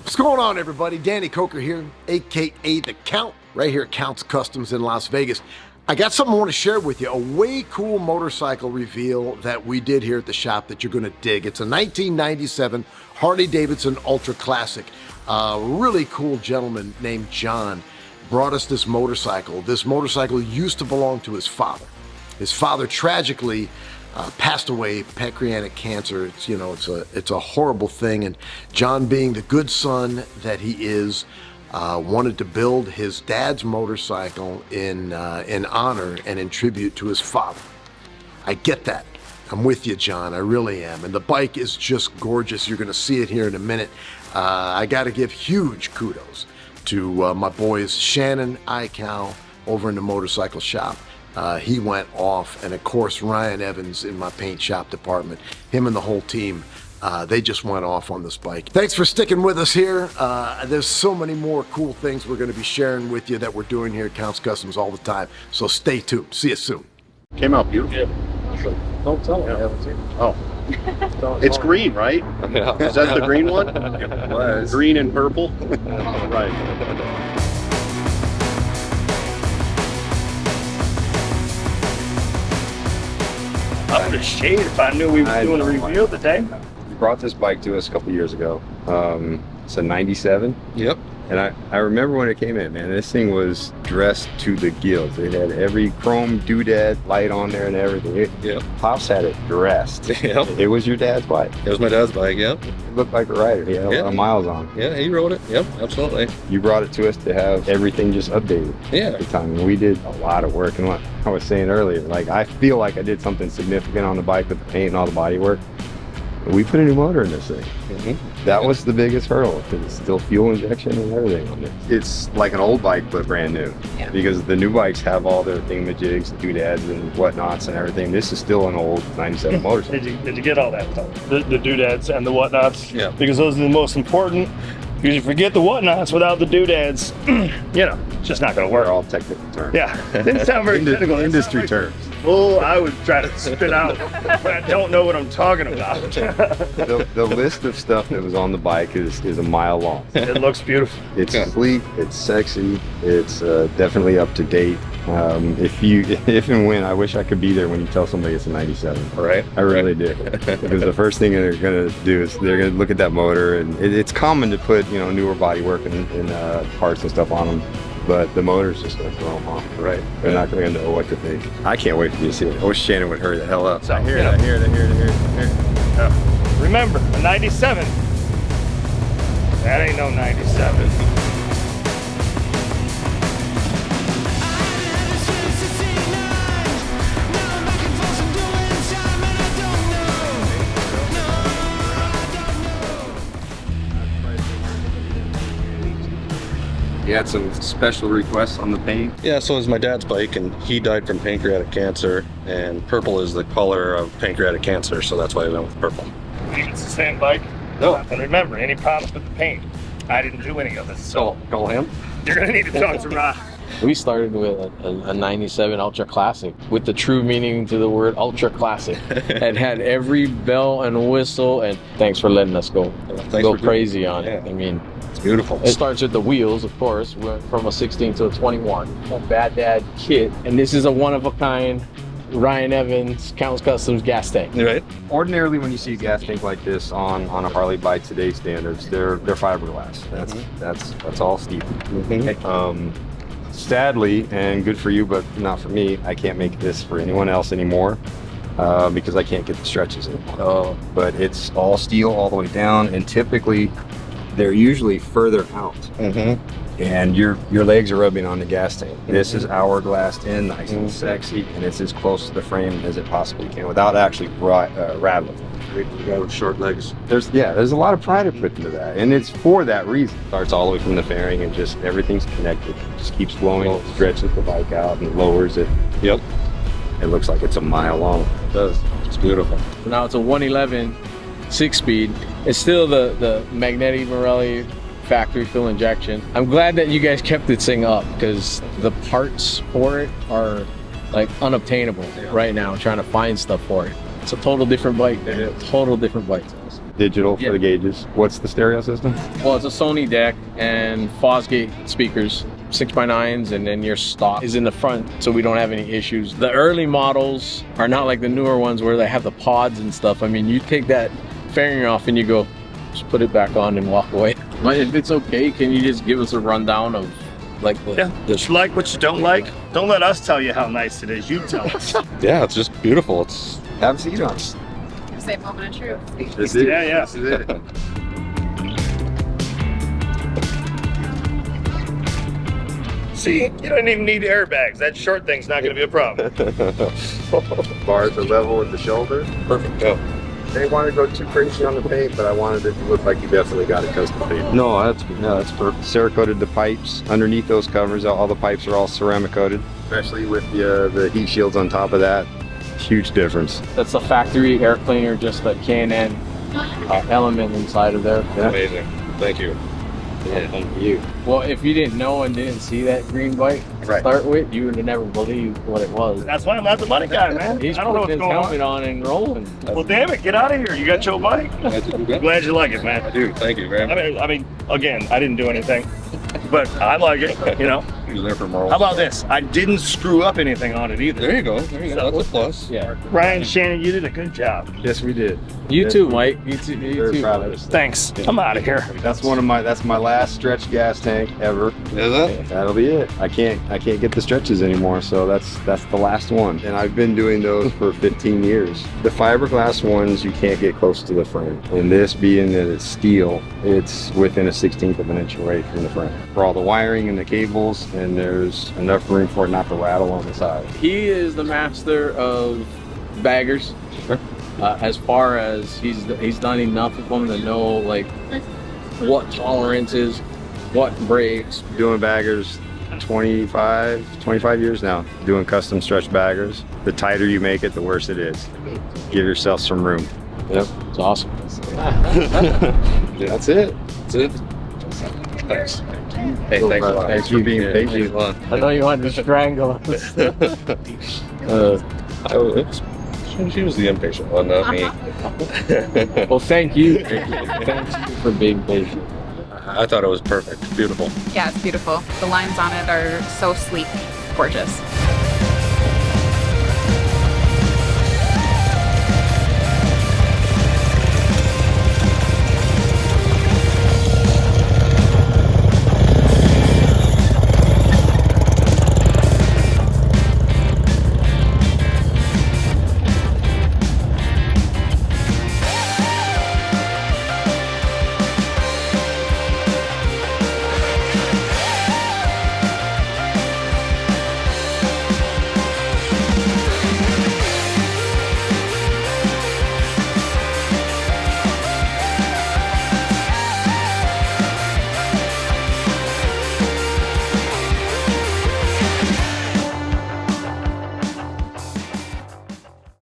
What's going on, everybody? Danny Koker here, aka The Count, right here at Count's Customs in Las Vegas. I got something I want to share with you, a way cool motorcycle reveal that we did here at the shop that you're going to dig. It's a 1997 Harley-Davidson Ultra Classic. A really cool gentleman named John brought us this motorcycle. This motorcycle used to belong to his father. His father tragically passed away, pancreatic cancer. It's a horrible thing, and John, being the good son that he is, wanted to build his dad's motorcycle in honor and in tribute to his father. I get that. I'm with you, John. I really am. And the bike is just gorgeous. You're going to see it here in a minute. I got to give huge kudos to my boys Shannon, Aikau, over in the motorcycle shop. He went off, and of course Ryan Evans in my paint shop department, him and the whole team, they just went off on this bike. Thanks for sticking with us here. There's so many more cool things we're going to be sharing with you that we're doing here at Count's Customs all the time, so stay tuned. See you soon. Came out beautiful. Yeah. Don't tell them. I haven't seen it. Oh. It's green, right? Yeah. Is that the green one? It was. Green and purple? Right. I would have shaved if I knew we were doing a reveal today. You brought this bike to us a couple years ago. It's a 97. Yep. And I remember when it came in, man, this thing was dressed to the gills. It had every chrome doodad light on there and everything. Yep. Pops had it dressed. Yep. It was your dad's bike. It was my dad's bike, yep. It looked like a rider. He had a lot of miles on it. Yeah, he rode it. Yep, absolutely. You brought it to us to have everything just updated. Yeah. At the time. And we did a lot of work. And what I was saying earlier, like, I feel like I did something significant on the bike with the paint and all the body work. We put a new motor in this thing. Mm-hmm. That was the biggest hurdle, because it's still fuel injection and everything on it. It's like an old bike, but brand new. Yeah. Because the new bikes have all their thingamajigs, doodads and whatnots and everything. This is still an old 97 motorcycle. Did you get all that stuff? The doodads and the whatnots? Yeah. Because those are the most important. Because you forget the whatnots without the doodads, it's just not going to They're work. all technical terms. Yeah, didn't sound very technical. Industry terms. Oh, I would try to spit out, but I don't know what I'm talking about. The list of stuff that was on the bike is a mile long. It looks beautiful. It's sleek, it's sexy, it's definitely up to date. If and when, I wish I could be there when you tell somebody it's a 97. Right. I really do. Because the first thing they're gonna do is they're gonna look at that motor, and it's common to put newer body work and parts and stuff on them, but the motor's just gonna throw them off. Right. They're not gonna know what to think. I can't wait for you to see it. I wish Shannon would hurry the hell up. So, I hear it. Remember, a 97. That ain't no 97. You had some special requests on the paint. Yeah, so it was my dad's bike, and he died from pancreatic cancer, and purple is the color of pancreatic cancer, so that's why I went with purple. It's the same bike. No. And remember, any problems with the paint, I didn't do any of this. So Call him. you're gonna need to talk to Rob. We started with a 97 Ultra Classic, with the true meaning to the word Ultra Classic. It had every bell and whistle, and thanks for letting us go crazy on it. Yeah. I mean, It's beautiful. it starts with the wheels, of course. Went from a 16 to a 21. A Bad Dad kit, and this is a one-of-a-kind Ryan Evans Count's Customs gas tank. Right. Ordinarily, when you see a gas tank like this on a Harley by today's standards, they're fiberglass. That's all steel. Sadly, and good for you, but not for me, I can't make this for anyone else anymore because I can't get the stretches anymore. But it's all steel all the way down, and typically they're usually further out. And your legs are rubbing on the gas tank. This is hourglassed in, nice and sexy, and it's as close to the frame as it possibly can without actually rattling. You got with short legs. There's a lot of pride put into that, and it's for that reason. Starts all the way from the fairing, and just everything's connected. It just keeps flowing, stretches the bike out, and lowers it. Yep. It looks like it's a mile long. It does. It's beautiful. Now it's a 111 6-speed. It's still the magnetic Morelli factory fuel injection. I'm glad that you guys kept this thing up, because the parts for it are like unobtainable right now, trying to find stuff for it. It's a total different bike. Total different bike. digital for Yeah. the gauges. What's the stereo system? Well, it's a Sony deck and Fosgate speakers, 6x9s, and then your stock is in the front, so we don't have any issues. The early models are not like the newer ones where they have the pods and stuff. I mean, you take that fairing off and you go, just put it back on and walk away. But if it's okay, can you just give us a rundown of like Yeah, just like what you don't like. Don't let us tell you how nice it is. You tell us. Yeah, it's just beautiful. It's Have a seat on it. Say moment of truth. This is Yeah, yeah. This is it. See, you don't even need airbags. That short thing's not going to be a problem. Bars are level with the shoulder. perfect. Yeah. They wanted to go too crazy on the paint, but I wanted it to look like you definitely got it custom painted. No, that's perfect. Cerakoted the pipes underneath those covers. All the pipes are all ceramic coated, especially with the heat shields on top of that. Huge difference. that's a factory air cleaner, just a K&N element inside of there. Yeah. Amazing. Thank you. Thank you. Well, if you didn't know and didn't see that green bike to Right. start with, you would have never believed what it was. That's why I'm not the money guy, man. He's I don't know putting what's his going helmet on and rolling. Well, damn it, get out of here. You got your bike. I'm glad you like it, man. I do. Thank you, man. I mean, again, I didn't do anything, but I like it, you know. You're there for morals. How about this? I didn't screw up anything on it either. There you go. There you go. That's a plus. Yeah. Ryan, Shannon, you did a good job. Yes, we did. You too, Mike. You too. You Very too. proud of us. Thanks. I'm out of here. That's my last stretch gas tank ever. Is it? That'll be it. I can't get the stretches anymore, so that's the last one. And I've been doing those for 15 years. The fiberglass ones you can't get close to the frame. And this being that it's steel, it's within a 16th of an inch away from the frame. For all the wiring and the cables, and there's enough room for it not to rattle on the side. He is the master of baggers. As far as he's done enough of them to know like what tolerances, what breaks. Doing baggers 25 years now. Doing custom stretch baggers. The tighter you make it, the worse it is. Give yourself some room. Yep, it's awesome. That's it. That's it. Thanks. Hey, thanks a lot. Thanks for being patient. I know you wanted to strangle us. She was the impatient one, not me. Well, thank you. Thanks for being patient. I thought it was perfect. Beautiful. Yeah, it's beautiful. The lines on it are so sleek, gorgeous.